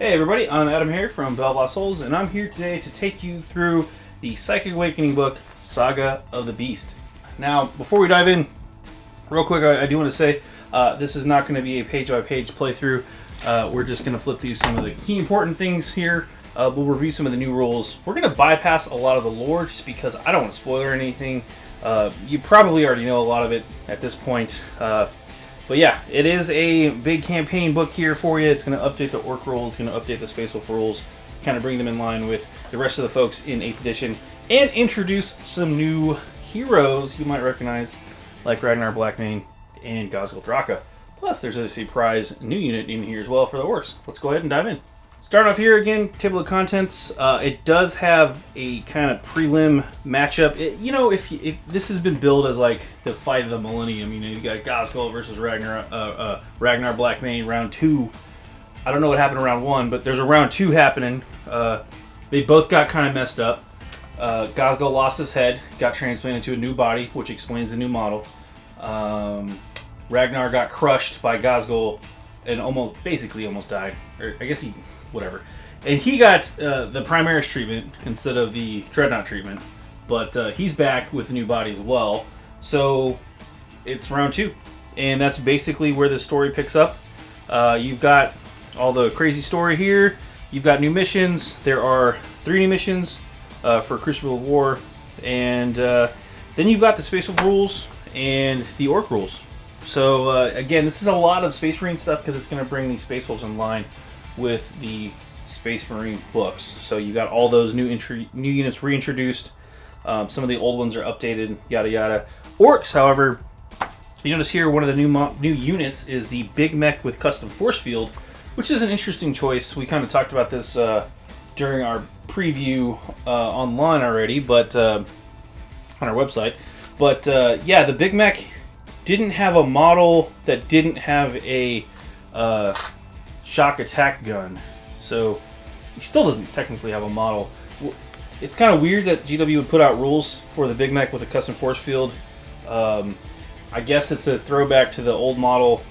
Hey everybody, I'm AdamHarry from BoLS, and I'm here today to take you through the Psychic Awakening book, Saga of the Beast. Now, before we dive in, real quick, I do want to say this is not going to be a page-by-page playthrough. We're just going to flip through some of the key important things here. We'll review some of the new rules. We're going to bypass a lot of the lore just because I don't want to spoil anything. You probably already know a lot of it at this point. But yeah, it is a big campaign book here for you. It's going to update the Orc rules, it's going to update the Space Wolf rules, kind of bring them in line with the rest of the folks in 8th edition, and introduce some new heroes you might recognize, like Ragnar Blackmane and Gazgul Draka. Plus, there's a surprise new unit in here as well for the Orcs. Let's go ahead and dive in. Starting off here again, table of contents. It does have a kind of prelim matchup. If this has been billed as like the fight of the millennium, you got Gazgul versus Ragnar Blackmane round 2. I don't know what happened in round 1, but there's a round 2 happening. They both got kind of messed up. Gazgul lost his head, got transplanted to a new body, which explains the new model. Ragnar got crushed by Gazgul and basically almost died. Or I guess whatever. And he got the Primaris treatment instead of the Dreadnought treatment. But he's back with a new body as well. So it's round 2. And that's basically where the story picks up. You've got all the crazy story here. You've got new missions. There are 3 new missions for Crucible of War. And then you've got the Space Wolf rules and the Orc rules. So again, this is a lot of Space Marine stuff because it's going to bring the Space Wolves in line with the Space Marine books. So you got all those new units reintroduced. Some of the old ones are updated, yada yada. Orcs, however, you notice here one of the new units is the Big Mech with Custom Force Field, which is an interesting choice. We kind of talked about this during our preview online already, but on our website. But yeah, the Big Mech didn't have a model that didn't have a shock attack gun, so he still doesn't technically have a model. It's kind of weird that GW would put out rules for the Big Mech with a custom force field. I guess it's a throwback to the old model.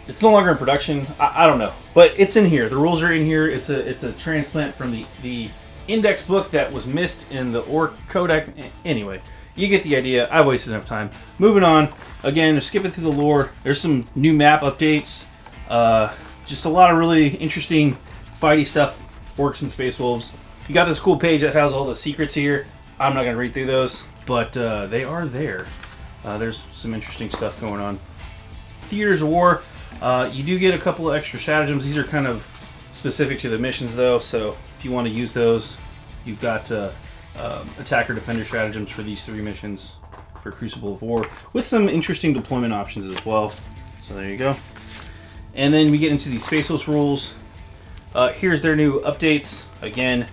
It's no longer in production. I don't know, but it's in here. The rules are in here. It's a transplant from the index book that was missed in the Orc Codex. Anyway, you get the idea. I've wasted enough time. Moving on. Again, skipping through the lore. There's some new map updates. Just a lot of really interesting fighty stuff. Orcs and Space Wolves. You got this cool page that has all the secrets here. I'm not going to read through those, but they are there. There's some interesting stuff going on. Theaters of War. You do get a couple of extra stratagems. These are kind of specific to the missions, though, so if you want to use those, you've got attacker defender stratagems for these 3 missions for Crucible of War, with some interesting deployment options as well. So there you go. And then we get into the Space Wolves rules. Here's their new updates. Again,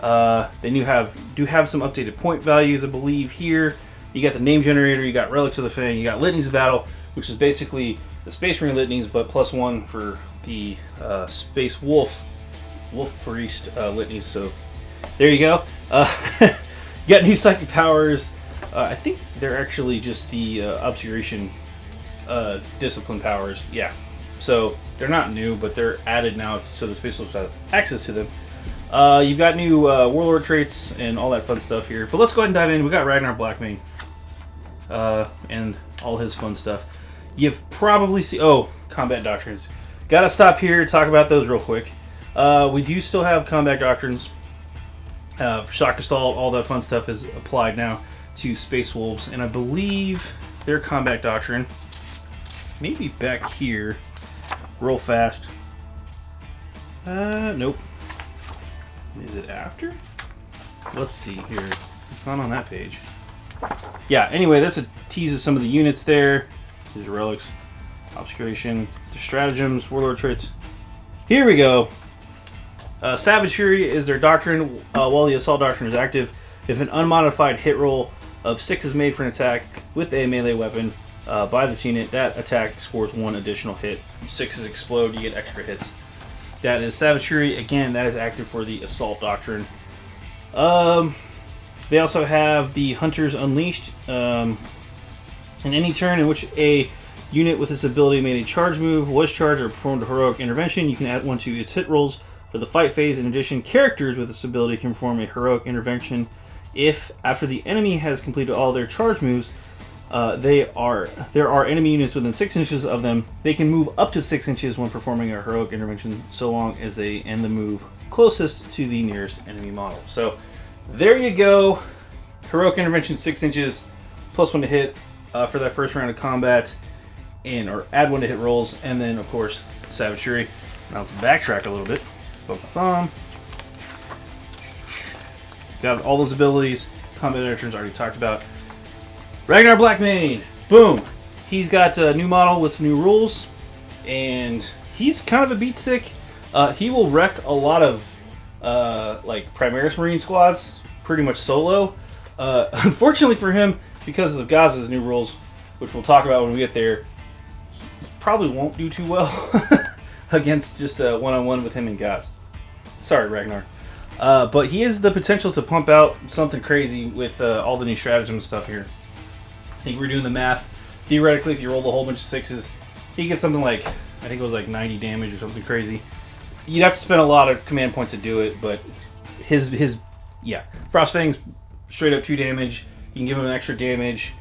they do have some updated point values, I believe. Here you got the name generator, you got Relics of the Fang, you got Litanies of Battle, which is basically the Space Marine Litanies, but +1 for the Space Wolf Priest Litanies. So there you go. You got new psychic powers. I think they're actually just the obscuration discipline powers. Yeah. So they're not new, but they're added now so the Space Wolves have access to them. You've got new Warlord traits and all that fun stuff here. But let's go ahead and dive in. We got Ragnar Blackmane and all his fun stuff. You've probably seen... Oh, combat doctrines. Gotta stop here, talk about those real quick. We do still have combat doctrines. For Shock Assault, all that fun stuff is applied now to Space Wolves. And I believe their combat doctrine maybe back here. Real fast. Nope. Is it after? Let's see here. It's not on that page. Yeah, anyway, that's a tease of some of the units there. There's Relics, Obscuration, the stratagems, Warlord traits. Here we go. Savage Fury is their doctrine. While the Assault Doctrine is active, if an unmodified hit roll of 6 is made for an attack with a melee weapon by this unit, that attack scores 1 additional hit. 6s explode, you get extra hits. That is Savage Fury. Again, that is active for the Assault Doctrine. They also have the Hunters Unleashed. In any turn in which a unit with this ability made a charge move, was charged, or performed a heroic intervention, you can add 1 to its hit rolls For the fight phase, in addition, characters with this ability can perform a heroic intervention if, after the enemy has completed all their charge moves, there are enemy units within 6 inches of them. They can move up to 6 inches when performing a heroic intervention, so long as they end the move closest to the nearest enemy model. So there you go. Heroic intervention 6 inches, +1 to hit for that first round of combat, or add 1 to hit rolls, and then of course savagery. Now let's backtrack a little bit. Got all those abilities. Combat entrance already talked about. Ragnar Blackmane, boom. He's got a new model with some new rules, and he's kind of a beat stick. He will wreck a lot of like Primaris Marine squads pretty much solo. Unfortunately for him, because of Gaz's new rules, which we'll talk about when we get there, he probably won't do too well against just a one-on-one with him and Gaz. Sorry, Ragnar. But he has the potential to pump out something crazy with all the new stratagem stuff here. I think we're doing the math. Theoretically, if you rolled a whole bunch of 6s, he gets something like, I think it was like 90 damage or something crazy. You'd have to spend a lot of command points to do it, but yeah. Frostfang's straight up 2 damage. You can give him an extra damage.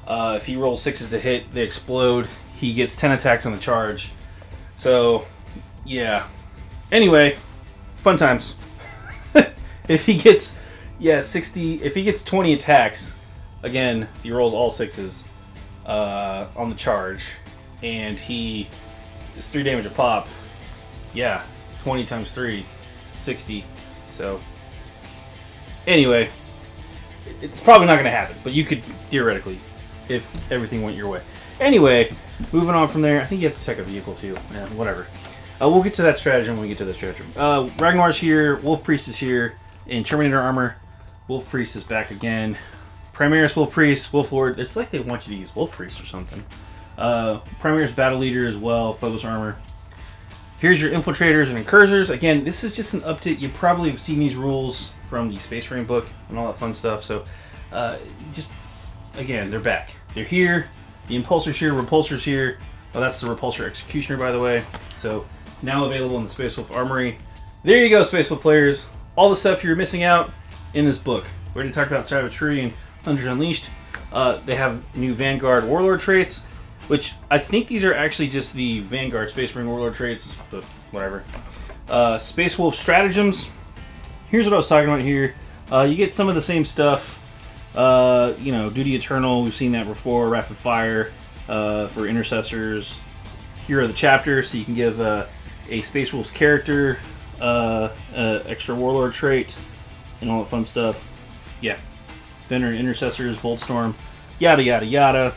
If he rolls 6s to hit, they explode. He gets 10 attacks on the charge. So, yeah. Anyway, fun times. If he gets, 60, if he gets 20 attacks, again, he rolls all 6s on the charge, and he is 3 damage a pop. Yeah, 20 times 3, 60. So, anyway, it's probably not going to happen, but you could theoretically, if everything went your way. Anyway, moving on from there, I think you have to tech a vehicle too. Yeah, whatever. We'll get to that stratagem when we get to that stratagem. Ragnar's here, Wolf Priest is here, in Terminator armor. Wolf Priest is back again. Primaris Wolf Priest, Wolf Lord. It's like they want you to use Wolf Priest or something. Primaris Battle Leader as well, Phobos armor. Here's your Infiltrators and Incursors. Again, this is just an update. You probably have seen these rules from the Space Marine book and all that fun stuff. So, just, again, they're back. They're here. The Impulsor's here, Repulsor's here. Oh, that's the Repulsor Executioner, by the way. So, now available in the Space Wolf Armory. There you go, Space Wolf players. All the stuff you're missing out in this book. We already talked about Savagery and Hunters Unleashed. They have new Vanguard Warlord traits, which I think these are actually just the Vanguard Space Marine Warlord traits, but whatever. Space Wolf Stratagems. Here's what I was talking about here. You get some of the same stuff. You know, Duty Eternal, we've seen that before. Rapid Fire for Intercessors. Here are the chapters, so you can give a Space Wolf's character extra Warlord trait and all that fun stuff. Yeah. Veteran Intercessors, Boltstorm, yada yada yada.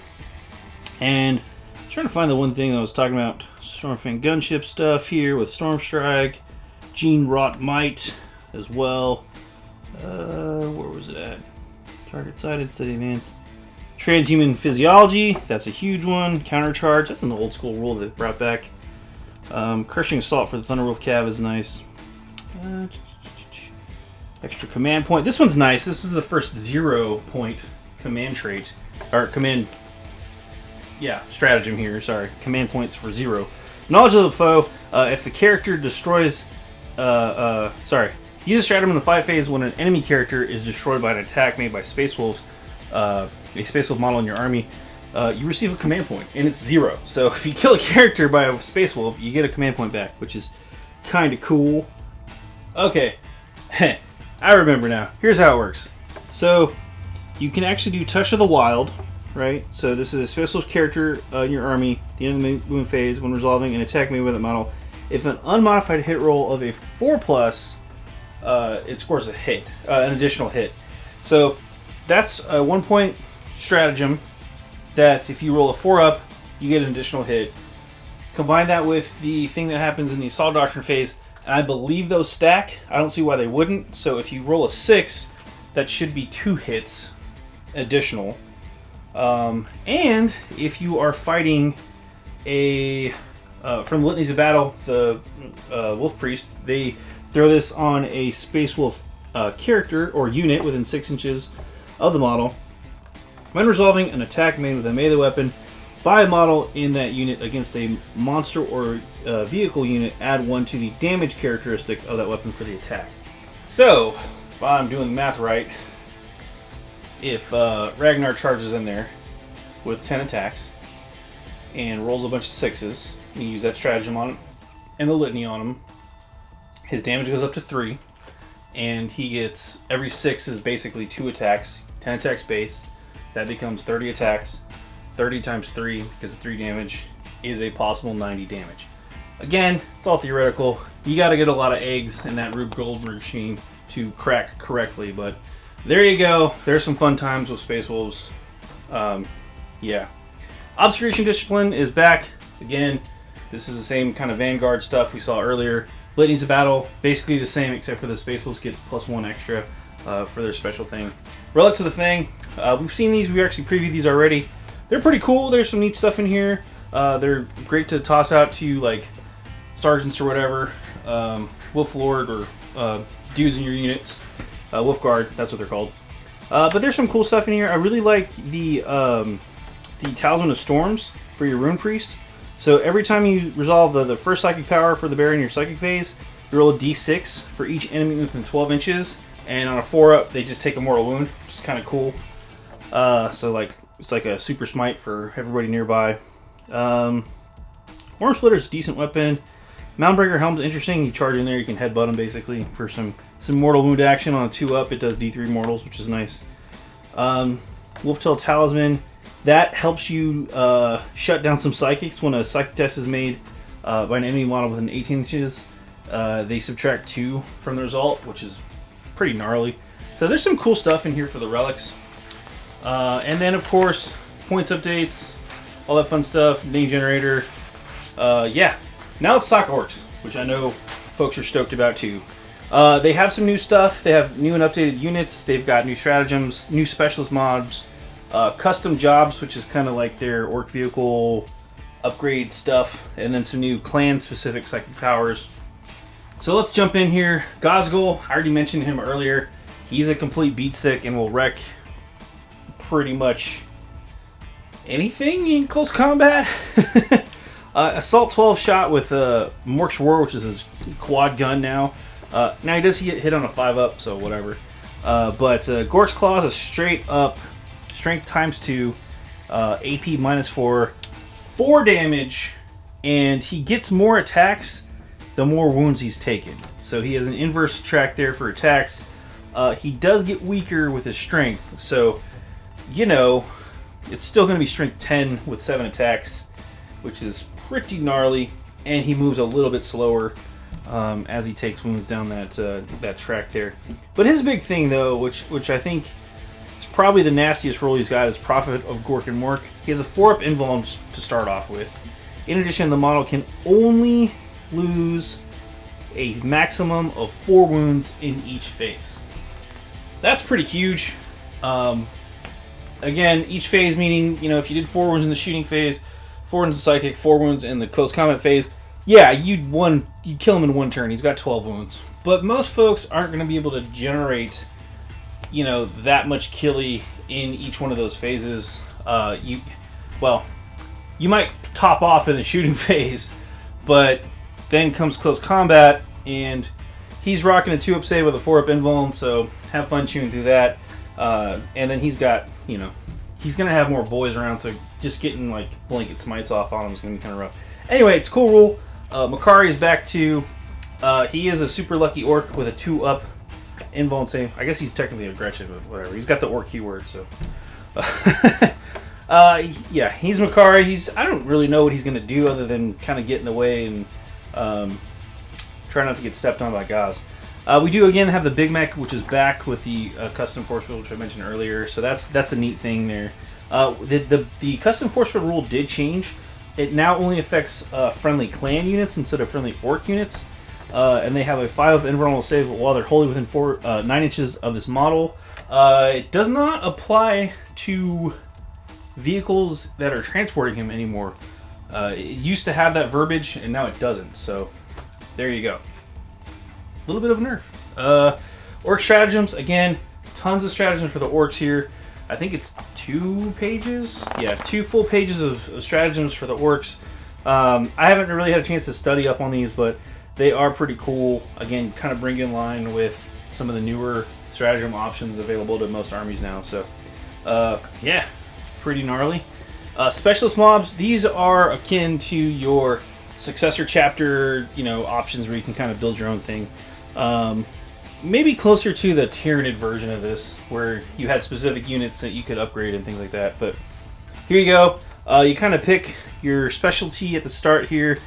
And I'm trying to find the one thing I was talking about. Stormfang gunship stuff here with Stormstrike, Gene Wrought Might as well. Where was it at? Target sighted, steady advance. Transhuman Physiology, that's a huge one. Countercharge, that's an old school rule that brought back. Crushing Assault for the Thunderwolf Cav is nice. Extra command point. This one's nice. This is the first 0-point command trait. Or command... Yeah, stratagem here. Sorry. Command points for 0. Knowledge of the foe. If the character destroys... sorry. Use a stratagem in the fight phase when an enemy character is destroyed by an attack made by Space Wolves. A Space Wolf model in your army. You receive a command point, and it's 0. So if you kill a character by a Space Wolf, you get a command point back, which is kind of cool. Okay. I remember now. Here's how it works. So, you can actually do Touch of the Wild, right? So this is a Space Wolf character in your army, the end of the movement phase, when resolving an attack made with that model. If an unmodified hit roll of a 4+, it scores a hit, an additional hit. So, that's a 1-point stratagem that if you roll a 4-up, you get an additional hit. Combine that with the thing that happens in the Assault Doctrine phase, and I believe those stack. I don't see why they wouldn't. So if you roll a 6, that should be 2 hits additional. And if you are fighting a from the Litanies of Battle, the Wolf Priest, they throw this on a Space Wolf character or unit within 6 inches of the model. When resolving an attack made with a melee weapon, buy a model in that unit against a monster or vehicle unit, add 1 to the damage characteristic of that weapon for the attack. So, if I'm doing the math right, if Ragnar charges in there with 10 attacks and rolls a bunch of 6s, you use that stratagem on him and the litany on him, his damage goes up to 3, and he gets, every 6 is basically 2 attacks, 10 attacks base, that becomes 30 attacks. 30 times 3, because 3 damage, is a possible 90 damage. Again, it's all theoretical. You got to get a lot of eggs in that Rube Goldberg machine to crack correctly, but there you go. There's some fun times with Space Wolves. Yeah. Obscuration Discipline is back. Again, this is the same kind of Vanguard stuff we saw earlier. Litanies of Battle, basically the same, except for the Space Wolves get +1 extra for their special thing. Relics of the Fang. We've seen these. We actually previewed these already. They're pretty cool. There's some neat stuff in here. They're great to toss out to like sergeants or whatever, Wolf Lord or dudes in your units. Wolf Guard, that's what they're called. But there's some cool stuff in here. I really like the Talisman of Storms for your Rune Priest. So every time you resolve the first psychic power for the bear in your psychic phase, you roll a d6 for each enemy within 12 inches, and on a 4-up, they just take a mortal wound, which is kind of cool. So like, it's like a super smite for everybody nearby. Worm Splitter's a decent weapon. Moundbreaker Helm's interesting. You charge in there, you can headbutt them basically for some mortal wound action. On a 2-up, it does D3 mortals, which is nice. Wolftail Talisman, that helps you shut down some psychics. When a psychic test is made by an enemy model within 18 inches, they subtract 2 from the result, which is pretty gnarly. So there's some cool stuff in here for the relics. And then, of course, points updates, all that fun stuff, name generator. Yeah. Now let's talk Orks, which I know folks are stoked about too. They have some new stuff. They have new and updated units. They've got new stratagems, new specialist mobs, custom jobs, which is kind of like their Ork vehicle upgrade stuff, and then some new clan-specific psychic powers. So let's jump in here. Gazgul, I already mentioned him earlier. He's a complete beatstick and will wreck pretty much anything in close combat. Assault 12 shot with Mork's Roar, which is his quad gun now. Now he does get hit on a 5-up, so whatever. But Gork's Claw is a straight up strength ×2, AP -4, 4 damage, and he gets more attacks the more wounds he's taken. So he has an inverse track there for attacks. He does get weaker with his strength, so you know, it's still going to be strength 10 with 7 attacks, which is pretty gnarly, and he moves a little bit slower as he takes wounds down that track there. But his big thing, though, which I think is probably the nastiest role he's got, is Prophet of Gork and Mork. He has a 4-up invuln to start off with. In addition, the model can only lose a maximum of 4 wounds in each phase. That's pretty huge. Again, each phase meaning, you know, if you did 4 wounds in the shooting phase, 4 wounds in psychic, 4 wounds in the close combat phase, yeah, you'd kill him in 1 turn. He's got 12 wounds. But most folks aren't going to be able to generate, you know, that much killy in each one of those phases. You might top off in the shooting phase, but then comes close combat, and he's rocking a 2-up save with a 4-up invuln, so have fun chewing through that. And then he's got, you know, he's going to have more boys around, so just getting, like, blanket smites off on him is going to be kind of rough. Anyway, it's a cool rule. Makari is back too. He is a super lucky Ork with a 2-up invuln save. I guess he's technically aggressive, but whatever. He's got the Ork keyword, so. Yeah, he's Makari. I don't really know what he's going to do other than kind of get in the way and try not to get stepped on by Gaz. We do again have the Big Mech, which is back with the custom force field, which I mentioned earlier. So that's a neat thing there. The custom force field rule did change. It now only affects friendly clan units instead of friendly Ork units, and they have a 5-up invulnerable save while they're wholly within 9 inches of this model. It does not apply to vehicles that are transporting him anymore. It used to have that verbiage, and now it doesn't. So there you go. A little bit of a nerf. Ork stratagems, again, tons of stratagems for the Orks here. I think it's 2 pages. Yeah, 2 full pages of stratagems for the orcs. I haven't really had a chance to study up on these, but they are pretty cool. Again, kind of bring in line with some of the newer stratagem options available to most armies now. So, yeah, pretty gnarly. Specialist mobs, these are akin to your successor chapter, options where you can kind of build your own thing. Maybe closer to the Tyranid version of this, where you had specific units that you could upgrade and things like that. But here you go. You kind of pick your specialty at the start here.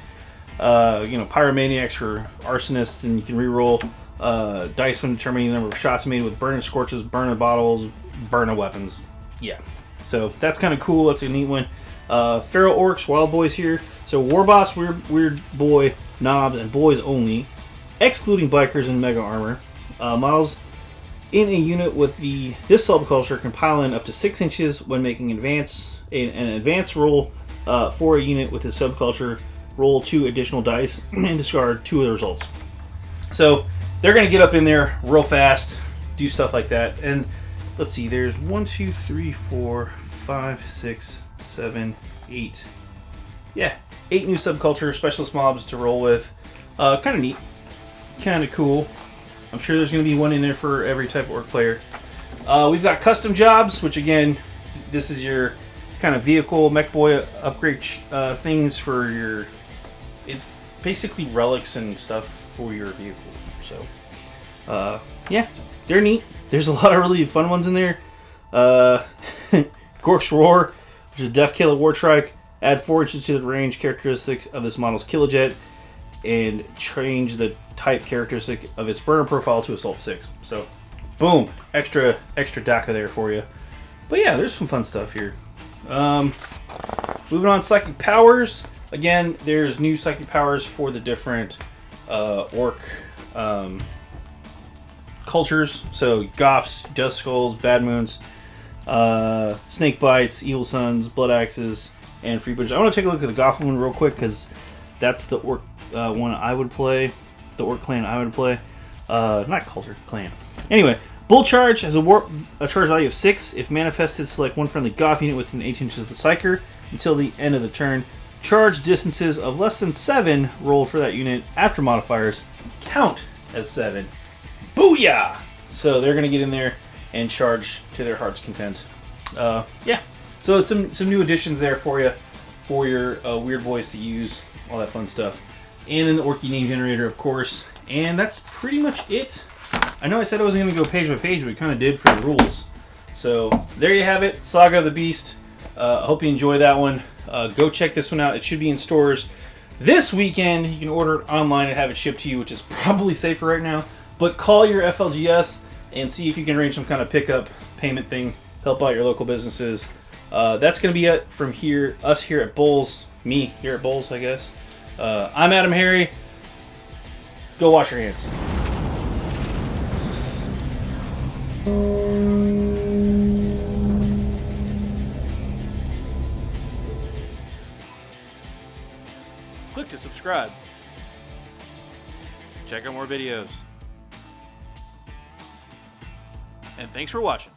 Pyromaniacs for arsonists, and you can reroll dice when determining the number of shots made with burning scorches, burning bottles, burning weapons. Yeah. So that's kind of cool. That's a neat one. Feral Orcs, Wild Boys here. So Warboss, Weird Boy, Knobs, and Boys only, excluding Bikers and Mega Armor. Models in a unit with this subculture can pile in up to 6 inches when making an advance roll for a unit with this subculture. Roll 2 additional dice and discard 2 of the results. So they're going to get up in there real fast, do stuff like that. And let's see, there's 1, 2, 3, 4, 5, 6, 7, 8. Yeah, 8 new subculture specialist mobs to roll with. Kind of neat, kind of cool. I'm sure there's going to be one in there for every type of orc player. We've got custom jobs, which again, this is your kind of vehicle mech boy upgrade things for your. It's basically relics and stuff for your vehicles. So, yeah, they're neat. There's a lot of really fun ones in there. Gork's Roar, which is a Death Killer War Trike. Add 4 inches to the range characteristic of this model's kilojet, and change the type characteristic of its burner profile to Assault 6. So, boom, extra DACA there for you. But yeah, there's some fun stuff here. Moving on, Psychic Powers. Again, there's new Psychic Powers for the different orc cultures. So, Goths, Dust Skulls, Bad Moons, Snake Bites, Evil Sons, Blood Axes, and Freebooters. I want to take a look at the Goth one real quick, because that's the orc one I would play. The orc clan I would play. Not culture, clan. Anyway, Bull Charge has a charge value of 6. If manifested, select one friendly Goth unit within 8 inches of the Psyker until the end of the turn. Charge distances of less than 7 rolled for that unit after modifiers count as 7. Booyah! So they're going to get in there and charge to their heart's content. Yeah. So it's some new additions there for you, for your weird boys to use, all that fun stuff. And then the Orky name generator, of course. And that's pretty much it. I know I said I wasn't going to go page by page, but we kind of did for the rules. So there you have it, Saga of the Beast. I hope you enjoy that one. Go check this one out. It should be in stores this weekend. You can order it online and have it shipped to you, which is probably safer right now. But call your FLGS and see if you can arrange some kind of pickup payment thing. Help out your local businesses. That's going to be it from us here at BoLS. Me here at BoLS, I guess. I'm AdamHarry. Go wash your hands. Click to subscribe. Check out more videos. And thanks for watching.